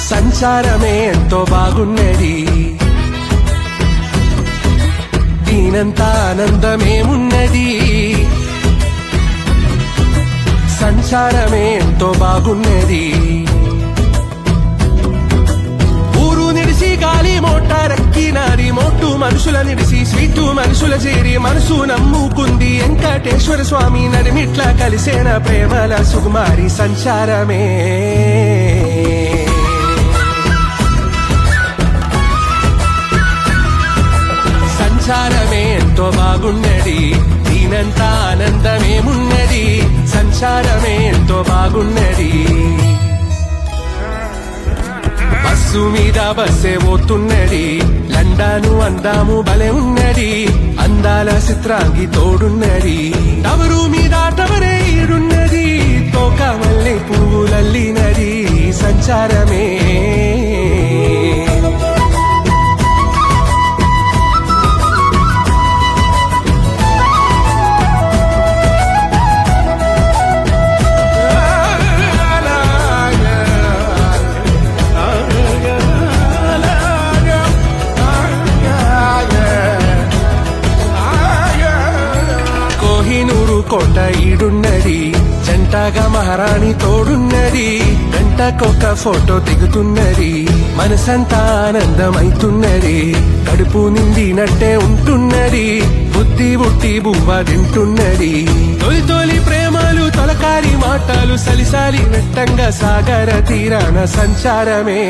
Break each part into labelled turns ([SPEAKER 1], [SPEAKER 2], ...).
[SPEAKER 1] సంచారమే ఎంతో బాగున్నది, దీనంత ఆనందమేమున్నది. సంచారమే ఎంతో బాగున్నది. ఊరు నిడిసి గాలి మోటారెక్కినాది, మోటు మనుషుల నిడిసి స్వీటు మనుషుల చేరి మనసు నమ్ముకుంది. వెంకటేశ్వర స్వామి నడిమిట్లా కలిసేన ప్రేమల సుకుమారి. సంచారమే సంచారమే ఎంతో బాగున్నది, దీనంత ఆనందమేమున్నది. సంచారమే ఎంతో బాగున్నది. బస్సు మీద బస్సే పోతున్నది, లండాను అందాము భలే ఉన్నది. అందాల చిత్రాంగి తోడున్నది, టవరు మీద టవరే ఈడున్నది. తోక మల్లె పువ్వులల్లినది. సంచారమే కొండ ఈడున్నది, జంటగా మహారాణి తోడున్నది. గంటకొక ఫోటో దిగుతున్నది, మనసంతా ఆనందమైతున్నది. కడుపు నిండినట్టే ఉంటున్నది, బుద్ధి బుట్టి బువ్వ తింటున్నది. తొలి తొలి ప్రేమలు తొలకారి మాటలు సలిసాలి నెట్టంగా సాగర తీరాన. సంచారమే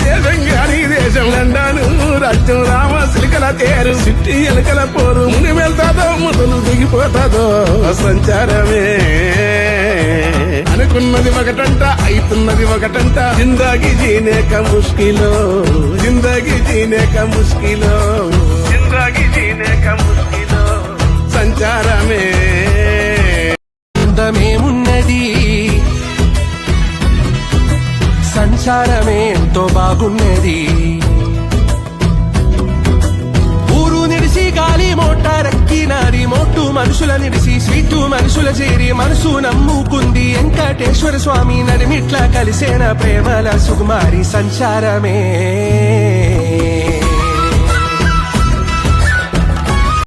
[SPEAKER 2] దేశం గాని దేశం లండాను రాజ్యం రామ సిలికల తేరు సిట్టి ఎలకల పోరు. ముని వెళ్తాదో మొదలు దిగిపోతాదో. సంచారమే అనుకున్నది ఒకటంట, అయితున్నది ఒకటంట. జిందాగి జీనేక ముష్కిలో, జిందాగి జీనేక ముష్కిలో, జిందాగి జీనేక ముష్కిలో. సంచారమే
[SPEAKER 1] అందమేమున్నది. సంచారమే ఎంతో బాగున్నది. ఊరు నిడిసి గాలి మోటారెక్కినాది, మోటు మనుషుల నిడిసి స్వీటు మనుషుల చేరి మనసు నమ్ముకుంది. వెంకటేశ్వర స్వామి నడిమిట్లా కలిసేన ప్రేమల సుకుమారి. సంచారమే